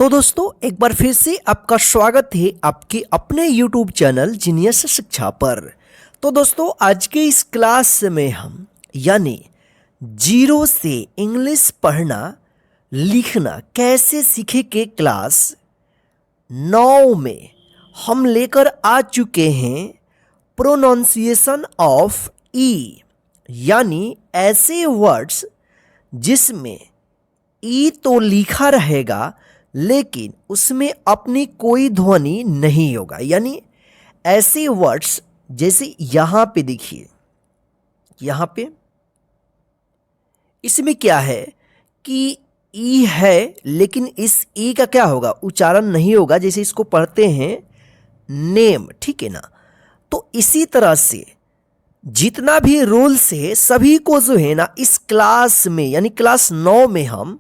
तो दोस्तों एक बार फिर से आपका स्वागत है आपके अपने YouTube चैनल जीनियस शिक्षा पर। तो दोस्तों आज के इस क्लास में हम यानी जीरो से इंग्लिश पढ़ना लिखना कैसे सीखे के क्लास 9 में हम लेकर आ चुके हैं प्रोनाउंसिएशन ऑफ ई, यानी ऐसे वर्ड्स जिसमें ई तो लिखा रहेगा लेकिन उसमें अपनी कोई ध्वनि नहीं होगा। यानी ऐसे वर्ड्स जैसे यहाँ पे देखिए, यहाँ पे इसमें क्या है कि ई है लेकिन इस ई का क्या होगा, उच्चारण नहीं होगा। जैसे इसको पढ़ते हैं नेम, ठीक है ना। तो इसी तरह से जितना भी रूल्स है सभी को जो है ना इस क्लास में यानी क्लास 9 में हम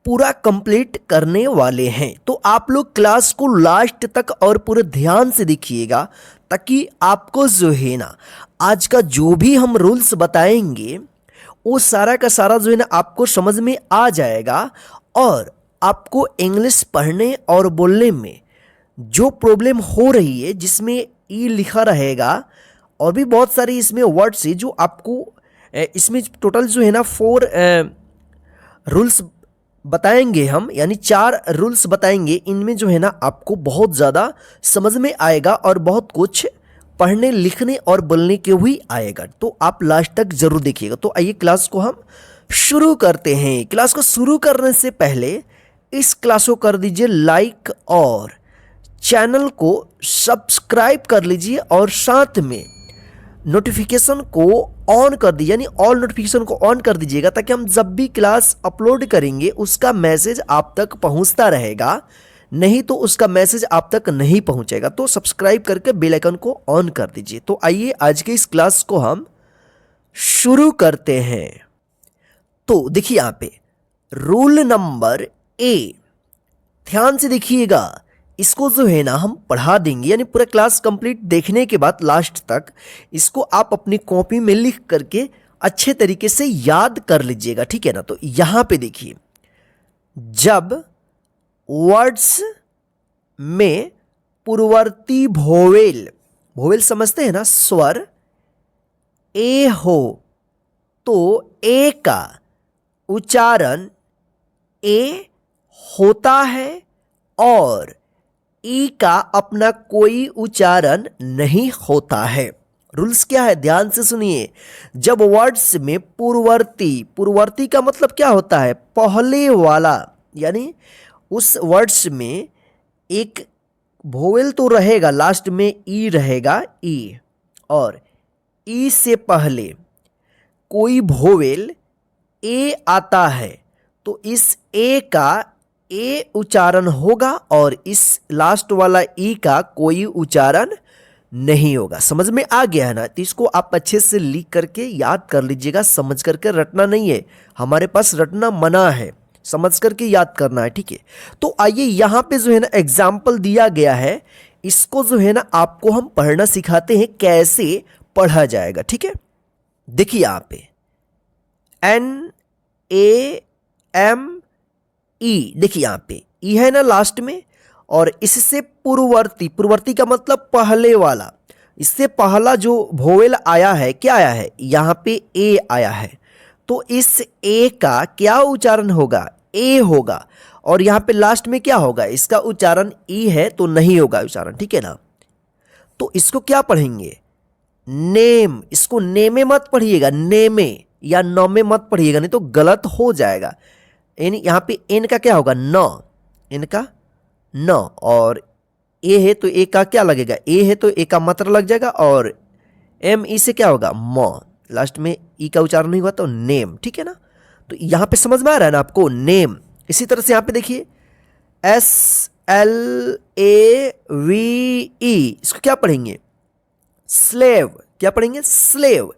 पूरा कंप्लीट करने वाले हैं। तो आप लोग क्लास को लास्ट तक और पूरे ध्यान से देखिएगा ताकि आपको जो है ना आज का जो भी हम रूल्स बताएंगे वो सारा का सारा जो है ना आपको समझ में आ जाएगा और आपको इंग्लिश पढ़ने और बोलने में जो प्रॉब्लम हो रही है जिसमें ई लिखा रहेगा और भी बहुत सारी इसमें वर्ड्स है जो आपको इसमें टोटल जो है ना 4 रूल्स बताएंगे हम, यानी 4 रूल्स बताएंगे। इनमें जो है ना आपको बहुत ज़्यादा समझ में आएगा और बहुत कुछ पढ़ने लिखने और बोलने के भी आएगा। तो आप लास्ट तक ज़रूर देखिएगा। तो आइए क्लास को हम शुरू करते हैं। क्लास को शुरू करने से पहले इस क्लास को कर दीजिए लाइक और चैनल को सब्सक्राइब कर लीजिए और साथ में नोटिफिकेशन को ऑन कर दीजिए, यानी ऑल नोटिफिकेशन को ऑन कर दीजिएगा ताकि हम जब भी क्लास अपलोड करेंगे उसका मैसेज आप तक पहुंचता रहेगा, नहीं तो उसका मैसेज आप तक नहीं पहुंचेगा। तो सब्सक्राइब करके बेल आइकन को ऑन कर दीजिए। तो आइए आज के इस क्लास को हम शुरू करते हैं। तो देखिए यहाँ पे रूल नंबर ए, ध्यान से देखिएगा। इसको जो है ना हम पढ़ा देंगे, यानी पूरा क्लास कंप्लीट देखने के बाद लास्ट तक इसको आप अपनी कॉपी में लिख करके अच्छे तरीके से याद कर लीजिएगा, ठीक है ना। तो यहाँ पे देखिए, जब वर्ड्स में पूर्ववर्ती वोवेल, वोवेल समझते हैं ना, स्वर ए हो तो ए का उच्चारण ए होता है और ई का अपना कोई उच्चारण नहीं होता है। रूल्स क्या है, ध्यान से सुनिए। जब वर्ड्स में पूर्ववर्ती, पूर्ववर्ती का मतलब क्या होता है, पहले वाला, यानी उस वर्ड्स में एक वोवेल तो रहेगा, लास्ट में ई रहेगा, ई, और ई से पहले कोई वोवेल ए आता है तो इस ए का ए उच्चारण होगा और इस लास्ट वाला ई का कोई उच्चारण नहीं होगा। समझ में आ गया है ना। तो इसको आप अच्छे से लिख करके याद कर लीजिएगा, समझ करके रटना नहीं है, हमारे पास रटना मना है, समझ करके याद करना है, ठीक है। तो आइए यहाँ पे जो है ना एग्जाम्पल दिया गया है, इसको जो है ना आपको हम पढ़ना सिखाते हैं कैसे पढ़ा जाएगा, ठीक है। देखिए यहाँ पे NAME, देखिए यहाँ पे ई है ना लास्ट में, और इससे पूर्ववर्ती, पूर्ववर्ती का मतलब पहले वाला, इससे पहला जो वोवेल आया है, क्या आया है, यहाँ पे ए आया है, तो इस ए का क्या उच्चारण होगा, ए होगा, और यहाँ पे लास्ट में क्या होगा, इसका उच्चारण ई है तो नहीं होगा उच्चारण, ठीक है ना। तो इसको क्या पढ़ेंगे, नेम। इसको नेमे मत पढ़िएगा, नेमे या नौमे मत पढ़िएगा, नहीं तो गलत हो जाएगा। यानी यहाँ पे एन का क्या होगा, न, एन का न, और ए है तो ए का क्या लगेगा, ए है तो ए का मात्रा लग जाएगा, और एम ई से क्या होगा, म, लास्ट में ई का उच्चारण नहीं हुआ तो नेम, ठीक है ना। तो यहाँ पे समझ में आ रहा है ना आपको, नेम। इसी तरह से यहाँ पे देखिए SLAVE, इसको क्या पढ़ेंगे, स्लेव। क्या पढ़ेंगे, स्लेव।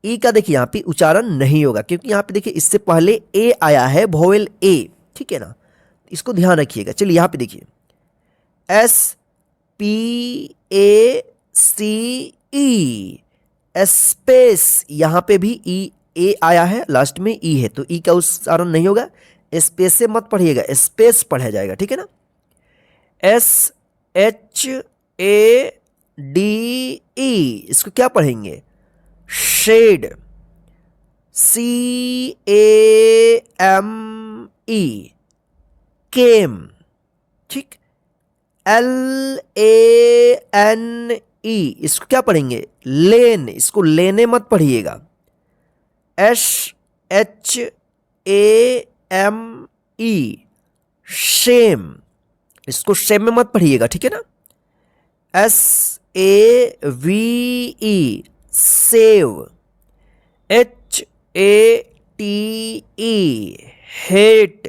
ई का देखिए यहाँ पे उच्चारण नहीं होगा क्योंकि यहाँ पे देखिए इससे पहले ए आया है, वोवेल ए, ठीक है ना। इसको ध्यान रखिएगा। चलिए यहाँ पे देखिए SPACE, स्पेस, यहाँ पे भी ई ए आया है, लास्ट में ई है तो ई का उच्चारण नहीं होगा, स्पेस से मत पढ़िएगा, स्पेस पढ़ा जाएगा, ठीक है ना। SHADE, इसको क्या पढ़ेंगे? शेड। CAME, केम। ठीक। LANE, इसको क्या पढ़ेंगे? लेन। इसको लेने मत पढ़िएगा। SHAME, Shem. इसको शेम में मत पढ़िएगा, ठीक है ना। SAVE, save. HATE, hate.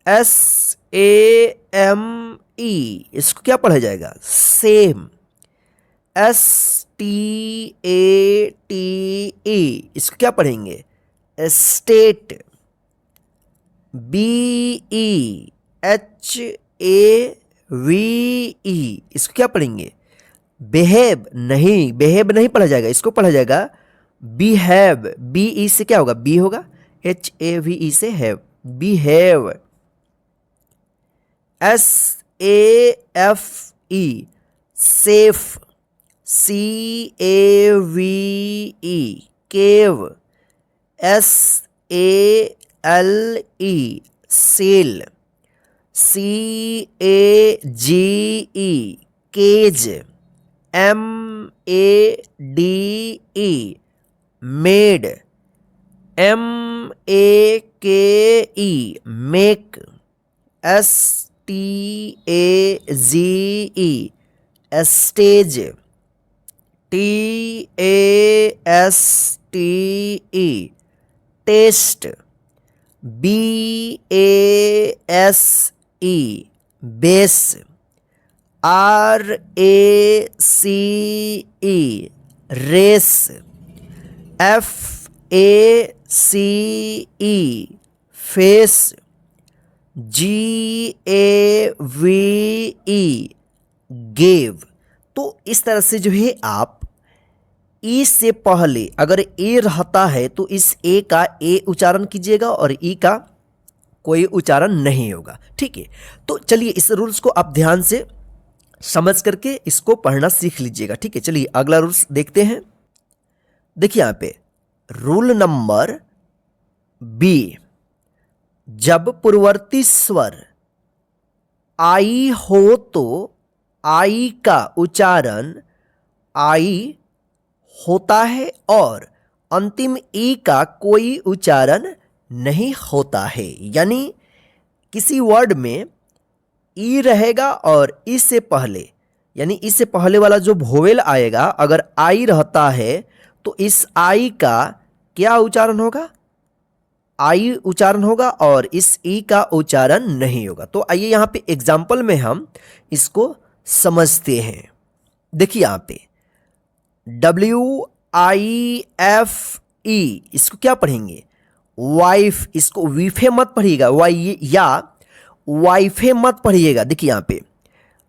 SAME, इसको क्या पढ़ा जाएगा? सेम। STATE, इसको क्या पढ़ेंगे? स्टेट। BEHAVE, इसको क्या पढ़ेंगे? बिहेव। नहीं, बिहेव नहीं पढ़ा जाएगा, इसको पढ़ा जाएगा बिहेव। BE से क्या होगा? बी होगा। HAVE से have, behave. SAFE, safe. CAVE, cave. SALE, sale. CAGE, cage. MADE, made. MAKE, make. STAGE, stage. TASTE, taste. BASE, base. RACE, race. FACE, face. GAVE, gave. तो इस तरह से जो है आप ई से पहले अगर ए रहता है तो इस ए का ए उच्चारण कीजिएगा और ई का कोई उच्चारण नहीं होगा, ठीक है। तो चलिए इस रूल्स को आप ध्यान से समझ करके इसको पढ़ना सीख लीजिएगा, ठीक है। चलिए अगला रूल्स देखते हैं। देखिए यहाँ पे रूल नंबर बी, जब पूर्ववर्ती स्वर आई हो तो आई का उच्चारण आई होता है और अंतिम ई का कोई उच्चारण नहीं होता है। यानी किसी वर्ड में ई रहेगा और ई से पहले, यानी ई से पहले वाला जो वोवेल आएगा अगर आई रहता है तो इस आई का क्या उच्चारण होगा? आई उच्चारण होगा और इस ई का उच्चारण नहीं होगा। तो आइए यहाँ पे एग्जाम्पल में हम इसको समझते हैं। देखिए यहाँ पे WIFE, इसको क्या पढ़ेंगे? वाइफ। इसको वीफे मत पढ़िएगा, वाई या वाइफे मत पढ़िएगा। देखिए यहाँ पे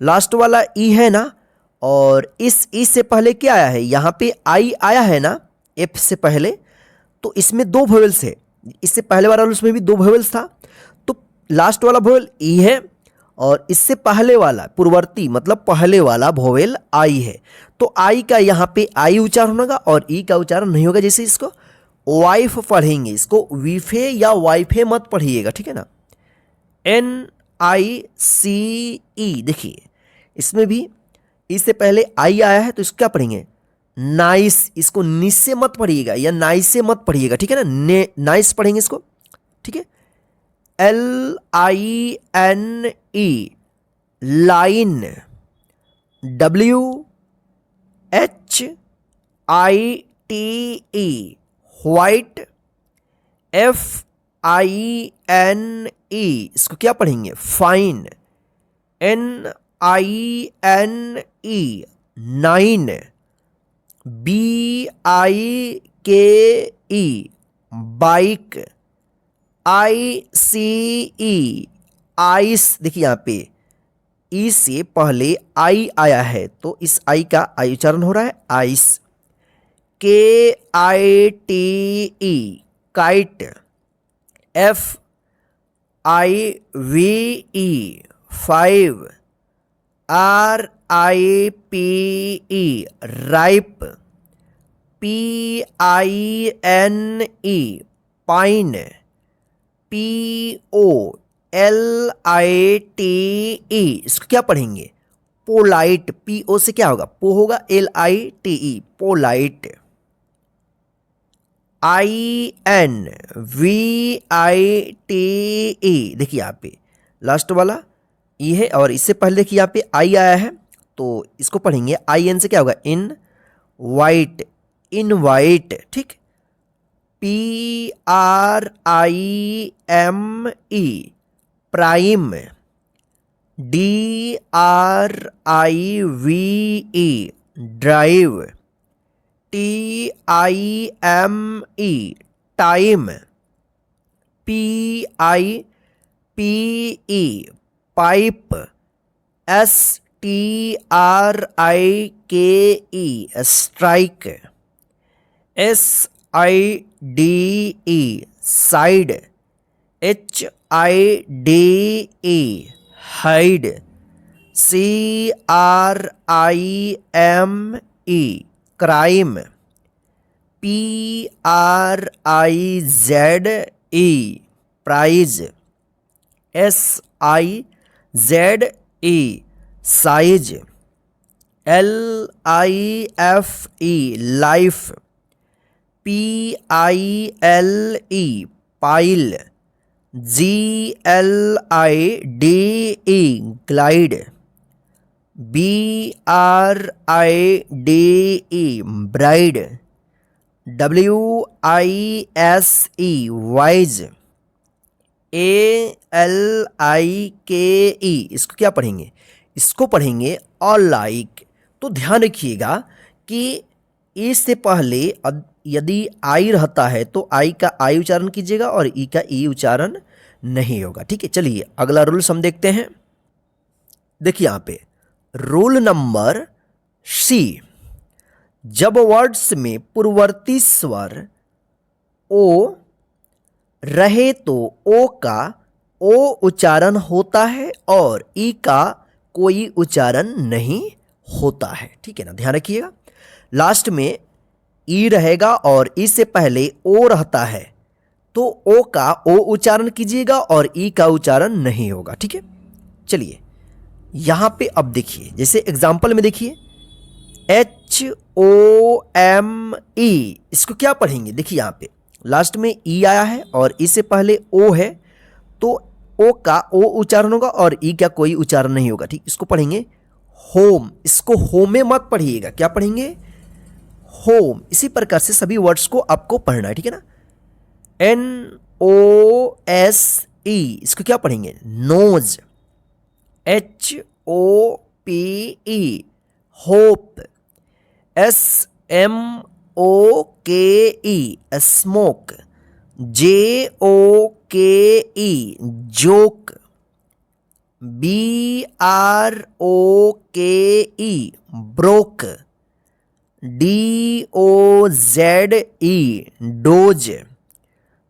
लास्ट वाला ई है ना, और इस ई से पहले क्या आया है? यहाँ पे आई आया है ना, एफ से पहले। तो इसमें दो वोवेल्स है, इससे पहले वाला उसमें भी दो वोवेल्स था, तो लास्ट वाला वोवेल ई है और इससे पहले वाला पूर्ववर्ती मतलब पहले वाला वोवेल आई है। तो आई का यहाँ पे आई उच्चारण होगा और ई का उच्चारण नहीं होगा। जैसे इसको वाइफ पढ़ेंगे, इसको वीफे या वाइफे मत पढ़िएगा, ठीक है ना। NICE, देखिए इसमें भी इससे पहले आई आया है तो इसको क्या पढ़ेंगे? नाइस। इसको निस से मत पढ़िएगा या नाइस से मत पढ़िएगा, ठीक है ना। नाइस पढ़ेंगे इसको, ठीक है। LINE, line. WHITE, white. FINE, इसको क्या पढ़ेंगे? Fine. NINE, nine. BIKE, bike. ICE, ice. देखिए यहाँ पे ई से पहले आई आया है तो इस आई का आई उच्चारण हो रहा है ice. KITE, kite. FIVE, five. RIPE ripe, PINE pine, POLITE इसको क्या पढ़ेंगे? पोलाइट। PO से क्या होगा? पो होगा, LITE पोलाइट। INVITE देखिए यहाँ पे लास्ट वाला ई है और इससे पहले देखिए यहाँ पे आई आया है, तो इसको पढ़ेंगे IN से क्या होगा? इन वाइट, इनवाइट, ठीक। PRIME prime, DRIVE drive, TIME time, PIPE pipe, STRIKE strike, SIDE side, HIDE hide, CRIME crime, PRIZE prize, SIZE size, LIFE life, PILE pile, GLIDE glide, BRIDE bride, WISE wise, ALIKE इसको क्या पढ़ेंगे? इसको पढ़ेंगे alike. तो ध्यान रखिएगा कि ए से पहले यदि आई रहता है तो आई का आई उच्चारण कीजिएगा और ई का ई उच्चारण नहीं होगा, ठीक है। चलिए अगला रूल्स हम देखते हैं। देखिए यहाँ पे रूल नंबर सी, जब वर्ड्स में पूर्ववर्ती स्वर ओ रहे तो ओ का ओ उच्चारण होता है और ई का कोई उच्चारण नहीं होता है, ठीक है ना। ध्यान रखिएगा, लास्ट में ई रहेगा और ई से पहले ओ रहता है तो ओ का ओ उच्चारण कीजिएगा और ई का उच्चारण नहीं होगा, ठीक है। चलिए यहां पे अब देखिए, जैसे एग्जाम्पल में देखिए HOME इसको क्या पढ़ेंगे? देखिए यहां पे लास्ट में ई आया है और ई से पहले ओ है तो ओ का ओ उच्चारण होगा और ई का कोई उच्चारण नहीं होगा, ठीक। इसको पढ़ेंगे होम, इसको होमे मत पढ़िएगा, क्या पढ़ेंगे? होम। इसी प्रकार से सभी वर्ड्स को आपको पढ़ना है, ठीक है ना। NOSE इसको क्या पढ़ेंगे? Nose, HOPE hope, SMOKE smoke, JOKE joke, BROKE broke, DOZE doze,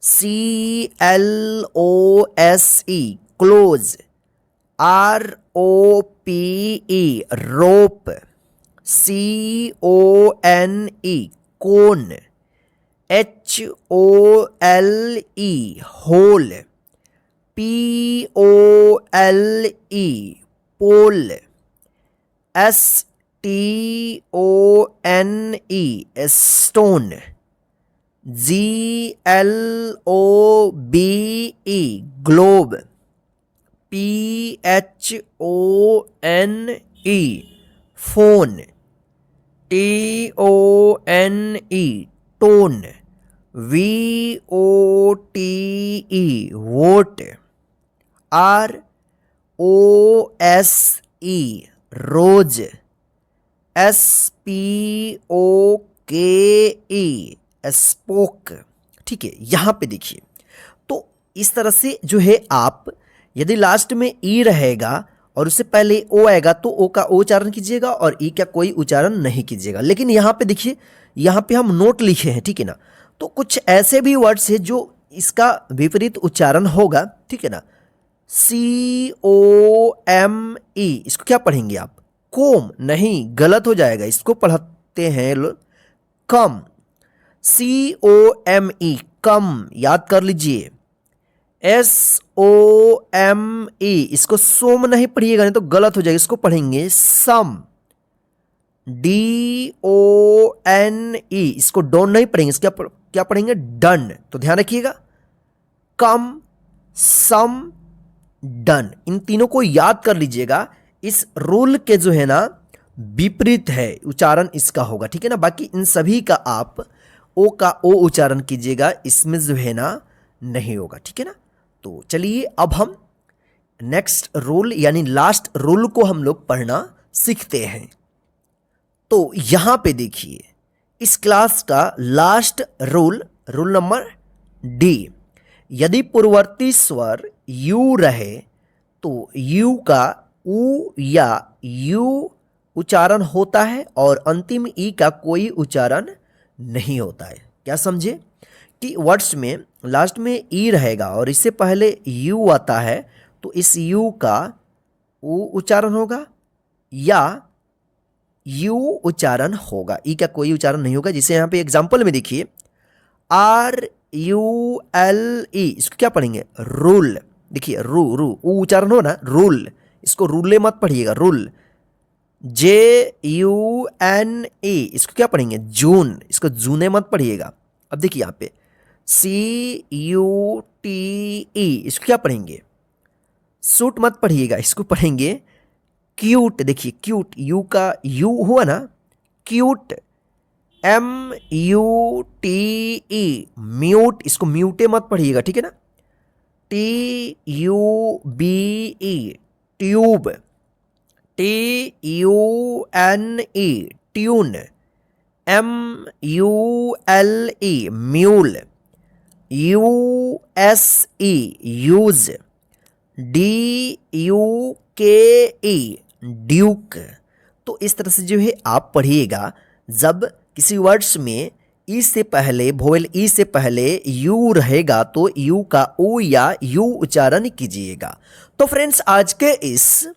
CLOSE close, ROPE rope, CONE cone, HOLE hole, POLE pole, STONE stone, GLOBE globe, PHONE phone, TONE tone, VOTE vote, ROSE rose, SPOKE spoke, ठीक है। यहां पे देखिए, तो इस तरह से जो है आप यदि लास्ट में ई रहेगा और उससे पहले ओ आएगा तो ओ का ओ उच्चारण कीजिएगा और ई का कोई उच्चारण नहीं कीजिएगा। लेकिन यहाँ पे देखिए, यहाँ पे हम नोट लिखे हैं, ठीक है ना। तो कुछ ऐसे भी वर्ड्स हैं जो इसका विपरीत उच्चारण होगा, ठीक है ना। COME, इसको क्या पढ़ेंगे आप? कोम नहीं, गलत हो जाएगा, इसको पढ़ते हैं कम। COME, कम, याद कर लीजिए। SOME, इसको सोम नहीं पढ़िएगा, नहीं तो गलत हो जाएगा, इसको पढ़ेंगे सम। DONE, इसको डोन नहीं पढ़ेंगे, इसको क्या पढ़ेंगे? डन। तो ध्यान रखिएगा, कम, सम, डन, इन तीनों को याद कर लीजिएगा। इस रूल के जो है ना विपरीत है उच्चारण इसका होगा, ठीक है ना। बाकी इन सभी का आप ओ का ओ उच्चारण कीजिएगा, इसमें जो है ना नहीं होगा, ठीक है ना। तो चलिए अब हम नेक्स्ट रूल यानी लास्ट रूल को हम लोग पढ़ना सीखते हैं। तो यहां पे देखिए, इस क्लास का last rule, rule number D, यदि पूर्ववर्ती स्वर यू रहे तो यू का उ या यू उच्चारण होता है और अंतिम ई का कोई उच्चारण नहीं होता है। क्या समझे कि वर्ड्स में लास्ट में ई रहेगा और इससे पहले यू आता है, तो इस यू का उ उच्चारण होगा या यू उच्चारण होगा, ई का कोई उच्चारण नहीं होगा। जिसे यहाँ पे एग्जाम्पल में देखिए, RULE, इसको क्या पढ़ेंगे? रूल। देखिए रू ऊ उच्चारण हो ना, रूल, इसको रूले मत पढ़िएगा, रूल। JUNE, इसको क्या पढ़ेंगे? जून, इसको जूने मत पढ़िएगा। अब देखिए यहाँ पे CUTE, इसको क्या पढ़ेंगे? सूट मत पढ़िएगा, इसको पढ़ेंगे क्यूट। देखिए क्यूट, यू का यू हुआ ना, क्यूट। MUTE, म्यूट, इसको म्यूटे मत पढ़िएगा, ठीक है ना। TUBE, tube. TUNE, tune. MULE, mule. USE, use. DUKE, Duke. तो इस तरह से जो है आप पढ़िएगा, जब किसी वर्ड्स में ई से पहले, वोवेल ई से पहले यू रहेगा तो यू का ओ या यू उच्चारण कीजिएगा। तो फ्रेंड्स, आज के इस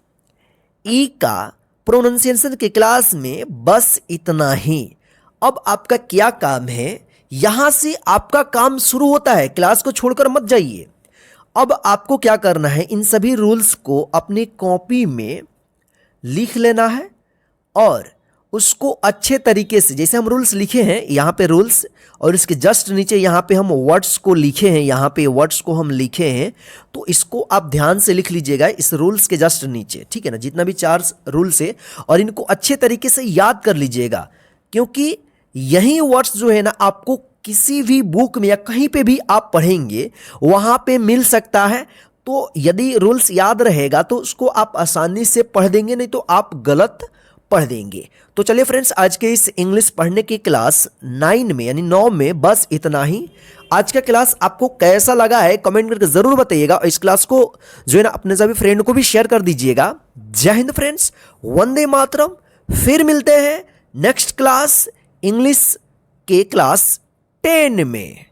ई का प्रोनाउंसिएशन के क्लास में बस इतना ही। अब आपका क्या काम है, यहां से आपका काम शुरू होता है, क्लास को छोड़कर मत जाइए। अब आपको क्या करना है, इन सभी रूल्स को अपनी कॉपी में लिख लेना है और उसको अच्छे तरीके से, जैसे हम रूल्स लिखे हैं यहाँ पे रूल्स, और इसके जस्ट नीचे यहाँ पे हम वर्ड्स को लिखे हैं, यहाँ पे वर्ड्स को हम लिखे हैं, तो इसको आप ध्यान से लिख लीजिएगा इस रूल्स के जस्ट नीचे, ठीक है ना। जितना भी 4 रूल्स है, और इनको अच्छे तरीके से याद कर लीजिएगा, क्योंकि यही वर्ड्स जो है ना आपको किसी भी बुक में या कहीं पे भी आप पढ़ेंगे वहाँ पे मिल सकता है। तो यदि रूल्स याद रहेगा तो उसको आप आसानी से पढ़ देंगे, नहीं तो आप गलत पढ़ देंगे। तो चलिए फ्रेंड्स, आज के इस इंग्लिश पढ़ने की क्लास 9 में यानी 9 में बस इतना ही। आज का क्लास आपको कैसा लगा है कमेंट करके जरूर बताइएगा, और इस क्लास को जो है ना अपने सभी फ्रेंड को भी शेयर कर दीजिएगा। जय हिंद फ्रेंड्स, वंदे मातरम। फिर मिलते हैं नेक्स्ट क्लास इंग्लिश के क्लास 10 में।